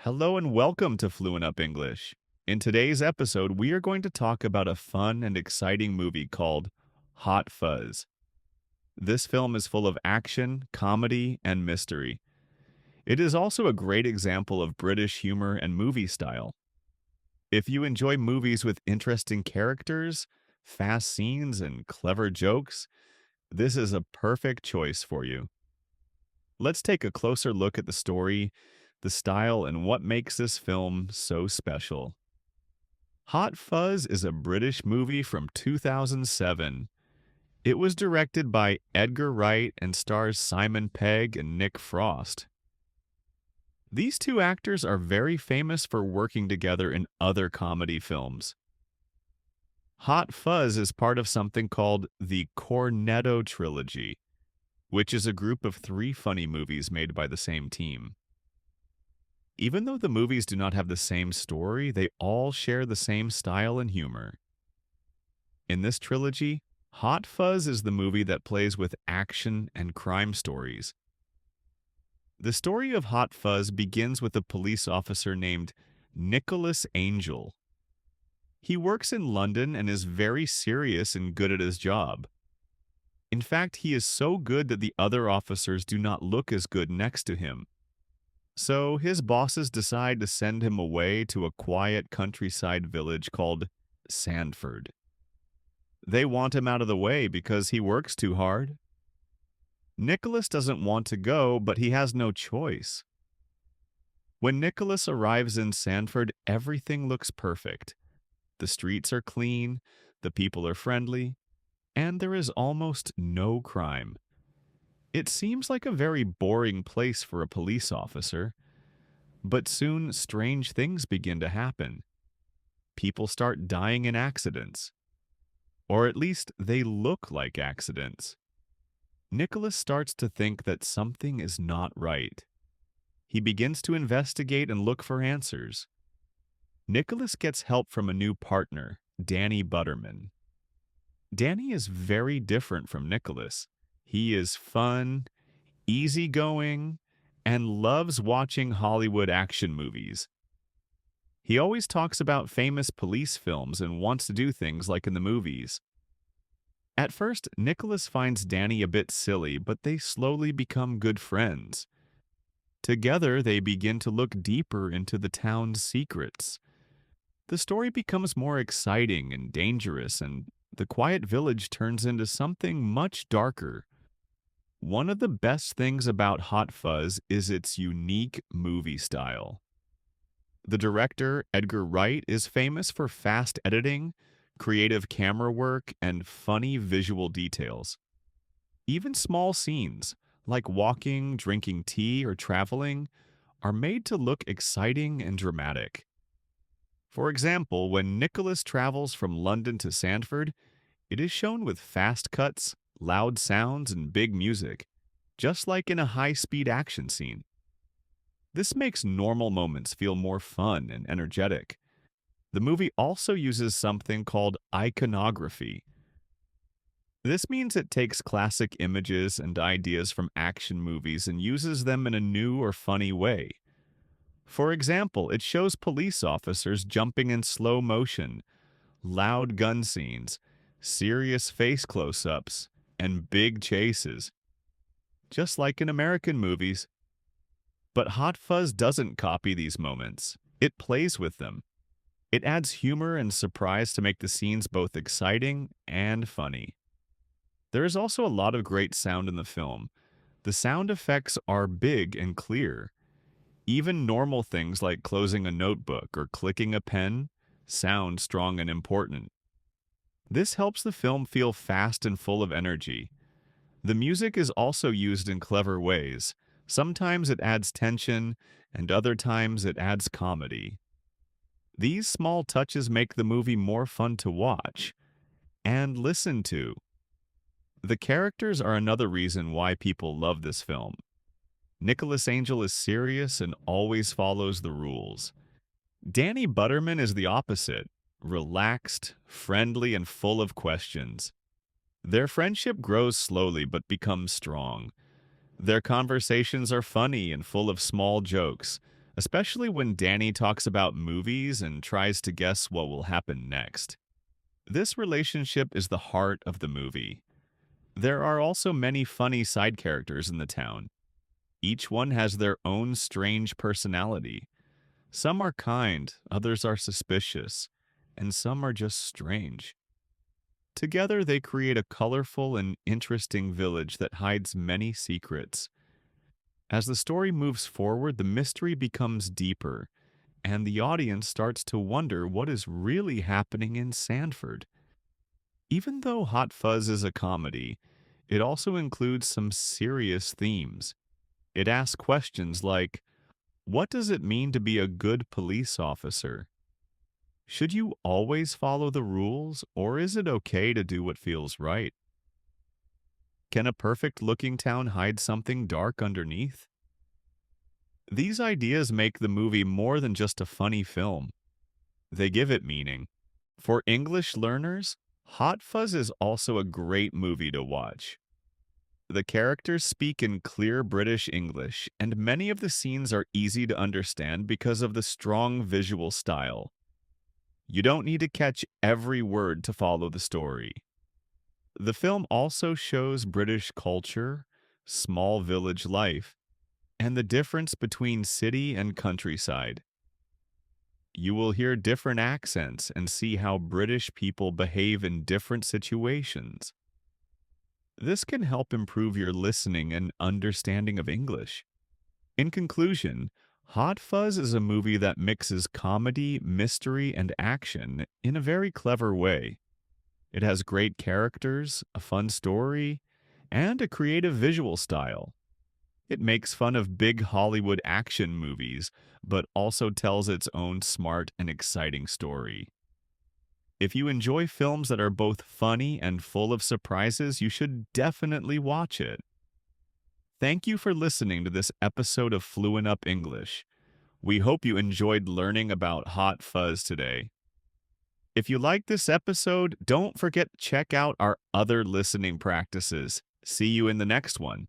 Hello and welcome to FluentUp English. In today's episode, we are going to talk about a fun and exciting movie called Hot Fuzz. This film is full of action, comedy, and mystery. It is also a great example of British humor and movie style. If you enjoy movies with interesting characters, fast scenes, and clever jokes, this is a perfect choice for you. Let's take a closer look at the story, the style, and what makes this film so special. Hot Fuzz is a British movie from 2007. It was directed by Edgar Wright and stars Simon Pegg and Nick Frost. These two actors are very famous for working together in other comedy films. Hot Fuzz is part of something called the Cornetto Trilogy, which is a group of three funny movies made by the same team. Even though the movies do not have the same story, they all share the same style and humor. In this trilogy, Hot Fuzz is the movie that plays with action and crime stories. The story of Hot Fuzz begins with a police officer named Nicholas Angel. He works in London and is very serious and good at his job. In fact, he is so good that the other officers do not look as good next to him. So his bosses decide to send him away to a quiet countryside village called Sandford. They want him out of the way because he works too hard. Nicholas doesn't want to go, but he has no choice. When Nicholas arrives in Sandford, everything looks perfect. The streets are clean, the people are friendly, and there is almost no crime. It seems like a very boring place for a police officer, but soon strange things begin to happen. People start dying in accidents, or at least they look like accidents. Nicholas starts to think that something is not right. He begins to investigate and look for answers. Nicholas gets help from a new partner, Danny Butterman. Danny is very different from Nicholas. He is fun, easygoing, and loves watching Hollywood action movies. He always talks about famous police films and wants to do things like in the movies. At first, Nicholas finds Danny a bit silly, but they slowly become good friends. Together, they begin to look deeper into the town's secrets. The story becomes more exciting and dangerous, and the quiet village turns into something much darker. One of the best things about Hot Fuzz is its unique movie style. The director, Edgar Wright, is famous for fast editing, creative camera work, and funny visual details. Even small scenes, like walking, drinking tea, or traveling, are made to look exciting and dramatic. For example, when Nicholas travels from London to Sandford, it is shown with fast cuts, loud sounds, and big music, just like in a high-speed action scene. This makes normal moments feel more fun and energetic. The movie also uses something called iconography. This means it takes classic images and ideas from action movies and uses them in a new or funny way. For example, it shows police officers jumping in slow motion, loud gun scenes, serious face close-ups, and big chases, just like in American movies. But Hot Fuzz doesn't copy these moments. It plays with them. It adds humor and surprise to make the scenes both exciting and funny. There is also a lot of great sound in the film. The sound effects are big and clear. Even normal things like closing a notebook or clicking a pen sound strong and important. This helps the film feel fast and full of energy. The music is also used in clever ways. Sometimes it adds tension, and other times it adds comedy. These small touches make the movie more fun to watch and listen to. The characters are another reason why people love this film. Nicholas Angel is serious and always follows the rules. Danny Butterman is the opposite, relaxed, friendly, and full of questions. Their friendship grows slowly but becomes strong. Their conversations are funny and full of small jokes, especially when Danny talks about movies and tries to guess what will happen next. This relationship is the heart of the movie. There are also many funny side characters in the town. Each one has their own strange personality. Some are kind, others are suspicious, and some are just strange. Together, they create a colorful and interesting village that hides many secrets. As the story moves forward, the mystery becomes deeper, and the audience starts to wonder what is really happening in Sanford. Even though Hot Fuzz is a comedy, it also includes some serious themes. It asks questions like, what does it mean to be a good police officer? Should you always follow the rules, or is it okay to do what feels right? Can a perfect-looking town hide something dark underneath? These ideas make the movie more than just a funny film. They give it meaning. For English learners, Hot Fuzz is also a great movie to watch. The characters speak in clear British English, and many of the scenes are easy to understand because of the strong visual style. You don't need to catch every word to follow the story. The film also shows British culture, small village life, and the difference between city and countryside. You will hear different accents and see how British people behave in different situations. This can help improve your listening and understanding of English. In conclusion, Hot Fuzz is a movie that mixes comedy, mystery, and action in a very clever way. It has great characters, a fun story, and a creative visual style. It makes fun of big Hollywood action movies, but also tells its own smart and exciting story. If you enjoy films that are both funny and full of surprises, you should definitely watch it. Thank you for listening to this episode of FluentUp English. We hope you enjoyed learning about Hot Fuzz today. If you liked this episode, don't forget to check out our other listening practices. See you in the next one.